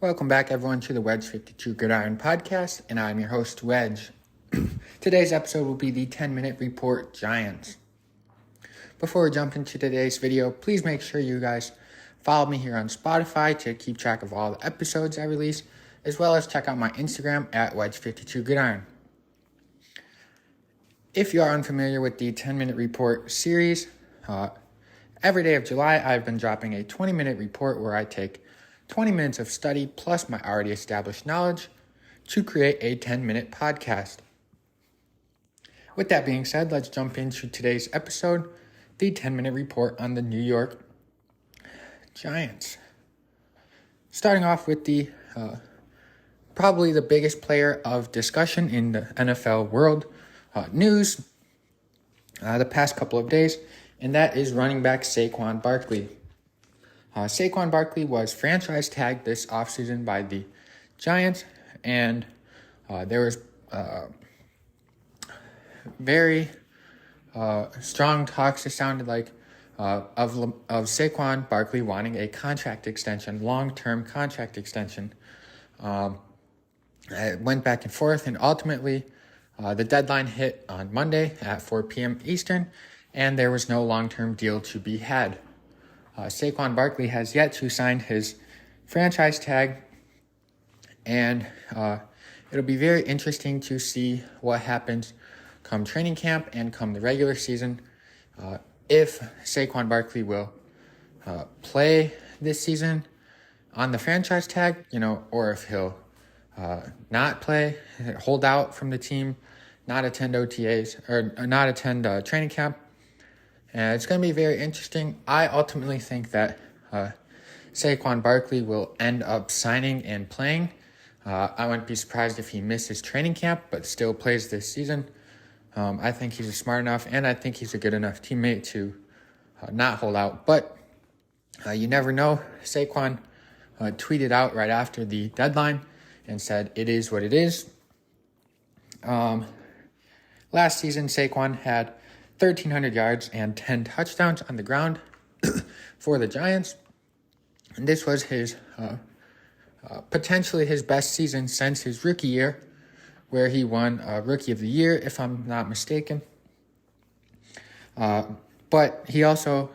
Welcome back, everyone, to the Wedge 52 Gridiron Podcast, and I'm your host, Wedge. Today's episode will be the 10-minute report Giants. Before we jump into today's video, please make sure you guys follow me here on Spotify to keep track of all the episodes I release, as well as check out my Instagram at Wedge52Gridiron. If you are unfamiliar with the 10-minute report series, every day of July, I've been dropping a 20-minute report where I take 20 minutes of study plus my already established knowledge to create a 10-minute podcast. With that being said, let's jump into today's episode, the 10-minute report on the New York Giants. Starting off with the probably the biggest player of discussion in the NFL world news the past couple of days, and that is running back Saquon Barkley. Saquon Barkley was franchise tagged this offseason by the Giants, and there was very strong talks, it sounded like, of Saquon Barkley wanting a contract extension, long-term contract extension. It went back and forth, and ultimately the deadline hit on Monday at 4 p.m. Eastern, and there was no long-term deal to be had. Saquon Barkley has yet to sign his franchise tag, and it'll be very interesting to see what happens come training camp and come the regular season. If Saquon Barkley will play this season on the franchise tag, or if he'll not play, hold out from the team, not attend OTAs, or not attend training camp. And it's going to be very interesting. I ultimately think that Saquon Barkley will end up signing and playing. I wouldn't be surprised if he misses training camp, but still plays this season. I think he's smart enough, and I think he's a good enough teammate to not hold out. But you never know. Saquon tweeted out right after the deadline and said, "It is what it is." Last season, Saquon had 1,300 yards and 10 touchdowns on the ground for the Giants. And this was his potentially his best season since his rookie year, where he won Rookie of the Year, if I'm not mistaken. But he also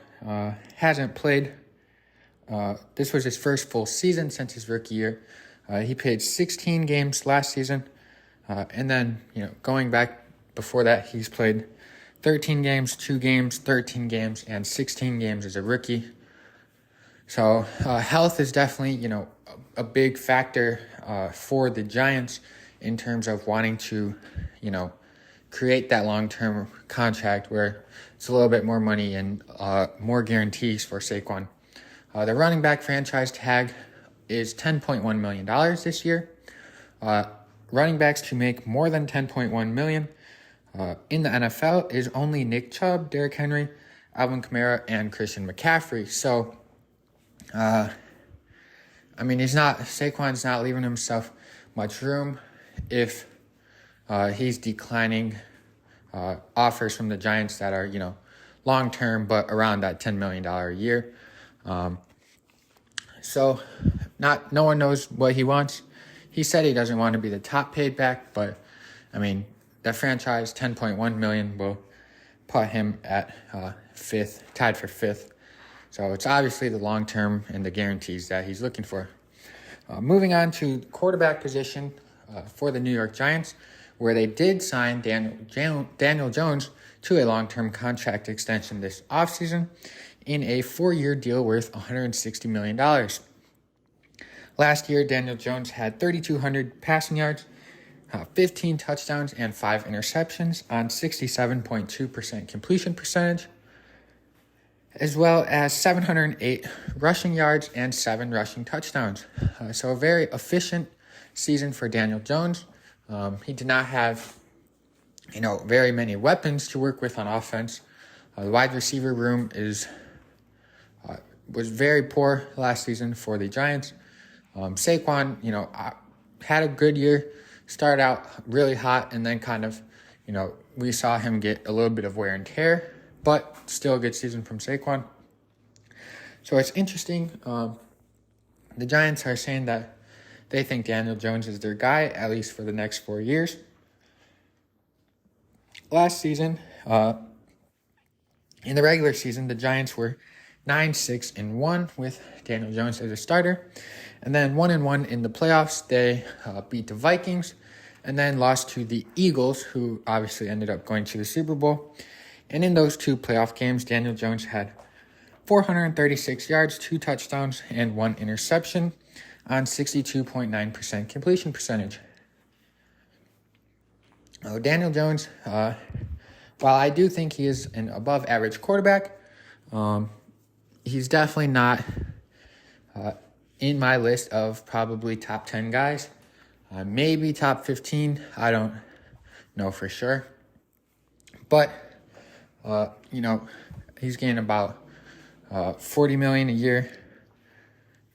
hasn't played. This was his first full season since his rookie year. He played 16 games last season. And then, going back before that, he's played 13 games, 2 games, 13 games, and 16 games as a rookie. So health is definitely, a big factor for the Giants in terms of wanting to, create that long-term contract where it's a little bit more money and more guarantees for Saquon. The running back franchise tag is $10.1 million this year. Running backs to make more than $10.1 million in the NFL is only Nick Chubb, Derrick Henry, Alvin Kamara, and Christian McCaffrey. So, Saquon's not leaving himself much room if he's declining offers from the Giants that are, long-term, but around that $10 million a year. So no one knows what he wants. He said he doesn't want to be the top paid back, but, the franchise, $10.1 million, will put him at fifth, tied for fifth. So it's obviously the long-term and the guarantees that he's looking for. Moving on to the quarterback position for the New York Giants, where they did sign Daniel Jones to a long-term contract extension this offseason in a 4-year deal worth $160 million. Last year, Daniel Jones had 3,200 passing yards, 15 touchdowns, and 5 interceptions on 67.2% completion percentage, as well as 708 rushing yards and 7 rushing touchdowns. So a very efficient season for Daniel Jones. He did not have, very many weapons to work with on offense. The wide receiver room was very poor last season for the Giants. Saquon, had a good year, started out really hot, and then kind of, we saw him get a little bit of wear and tear, but still a good season from Saquon. So it's interesting. The Giants are saying that they think Daniel Jones is their guy, at least for the next 4 years. Last season, in the regular season, the Giants were 9-6-1 with Daniel Jones as a starter. And then 1-1 in the playoffs. They beat the Vikings and then lost to the Eagles, who obviously ended up going to the Super Bowl. And in those two playoff games, Daniel Jones had 436 yards, 2 touchdowns, and 1 interception on 62.9% completion percentage. Daniel Jones, while I do think he is an above-average quarterback, he's definitely not in my list of probably top 10 guys. Maybe top 15. I don't know for sure. But, he's getting about $40 million a year.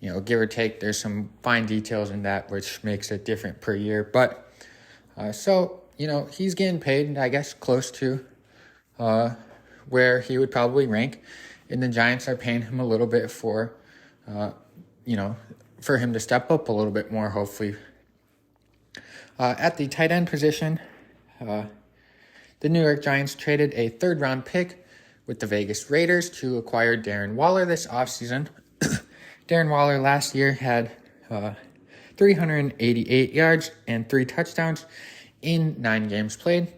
Give or take. There's some fine details in that which makes it different per year. But, he's getting paid, I guess, close to where he would probably rank. And the Giants are paying him a little bit for him to step up a little bit more, hopefully. At the tight end position, the New York Giants traded a third-round pick with the Vegas Raiders to acquire Darren Waller this offseason. Darren Waller last year had 388 yards and 3 touchdowns in 9 games played.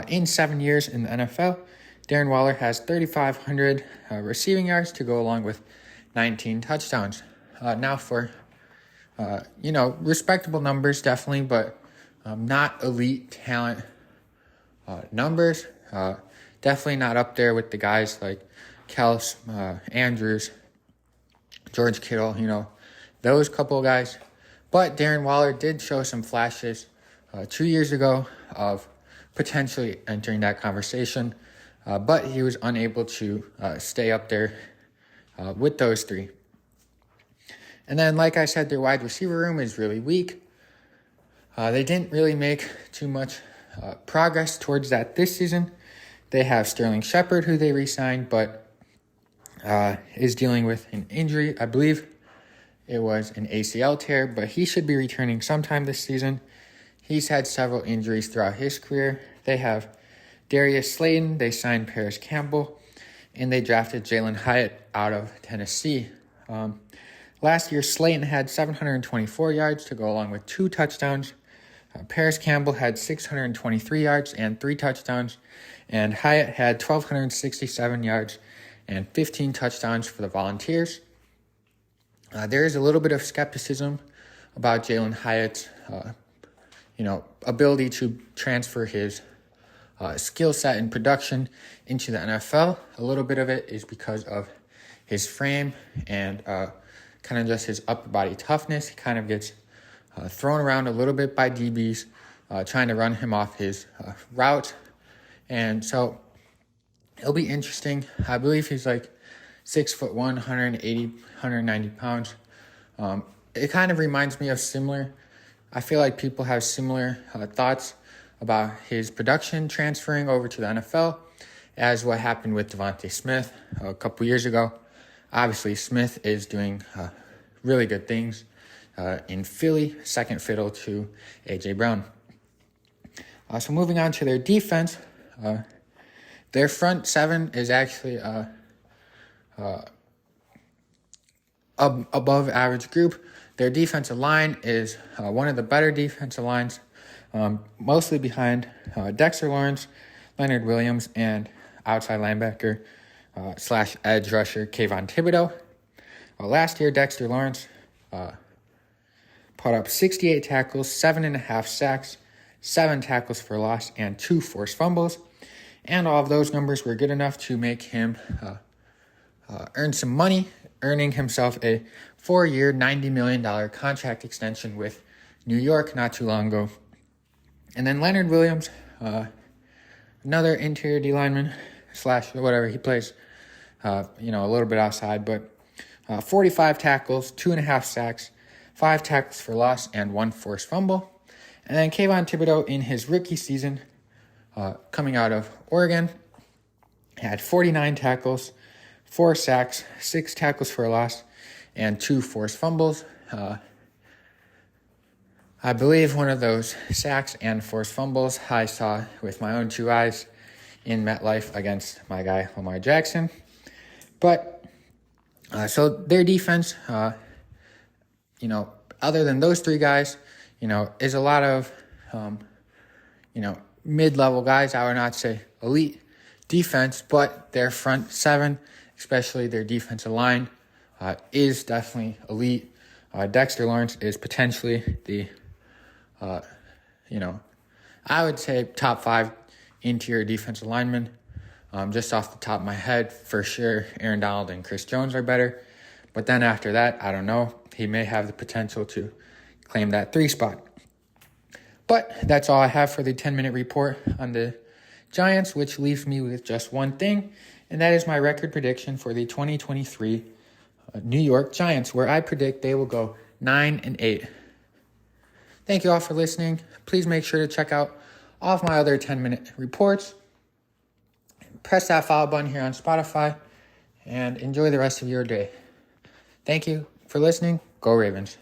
In 7 years in the NFL, Darren Waller has 3,500 receiving yards to go along with 19 touchdowns. Now for, respectable numbers, definitely, but not elite talent numbers. Definitely not up there with the guys like Kels, Andrews, George Kittle, those couple of guys. But Darren Waller did show some flashes 2 years ago of potentially entering that conversation, but he was unable to stay up there with those 3. And then, like I said, their wide receiver room is really weak. They didn't really make too much progress towards that this season. They have Sterling Shepard, who they re-signed, but is dealing with an injury. I believe it was an ACL tear, but he should be returning sometime this season. He's had several injuries throughout his career. They have Darius Slayton. They signed Paris Campbell, and they drafted Jalen Hyatt out of Tennessee. Last year, Slayton had 724 yards to go along with 2 touchdowns. Paris Campbell had 623 yards and 3 touchdowns, and Hyatt had 1,267 yards and 15 touchdowns for the Volunteers. There is a little bit of skepticism about Jalen Hyatt's, ability to transfer his skill set and production into the NFL. A little bit of it is because of his frame and kind of just his upper body toughness. He kind of gets thrown around a little bit by DBs, trying to run him off his route. And so it'll be interesting. I believe he's like 6'1", 180, 190 pounds. It kind of reminds me of I feel like people have similar thoughts about his production transferring over to the NFL as what happened with Devontae Smith a couple years ago. Obviously, Smith is doing really good things in Philly, second fiddle to A.J. Brown. So moving on to their defense, their front 7 is actually above average group. Their defensive line is one of the better defensive lines, mostly behind Dexter Lawrence, Leonard Williams, and outside linebacker / edge rusher Kayvon Thibodeaux. Last year, Dexter Lawrence put up 68 tackles, 7.5 sacks, 7 tackles for loss, and 2 forced fumbles. And all of those numbers were good enough to make him earn some money, earning himself a 4-year, $90 million contract extension with New York not too long ago. And then Leonard Williams, another interior D lineman / whatever he plays, a little bit outside, but 45 tackles, 2.5 sacks, 5 tackles for loss, and 1 forced fumble. And then Kayvon Thibodeaux in his rookie season, coming out of Oregon, had 49 tackles, 4 sacks, 6 tackles for a loss, and 2 forced fumbles. I believe one of those sacks and forced fumbles I saw with my own two eyes in MetLife against my guy, Lamar Jackson. But, so their defense, other than those three guys, is a lot of, mid-level guys. I would not say elite defense, but their front seven, especially their defensive line, is definitely elite. Dexter Lawrence is potentially the, I would say top 5 interior defensive linemen. Just off the top of my head, for sure, Aaron Donald and Chris Jones are better. But then after that, I don't know. He may have the potential to claim that 3 spot. But that's all I have for the 10-minute report on the Giants, which leaves me with just one thing, and that is my record prediction for the 2023 New York Giants, where I predict they will go 9-8. Thank you all for listening. Please make sure to check out all of my other 10-minute reports. Press that follow button here on Spotify, and enjoy the rest of your day. Thank you for listening. Go Ravens.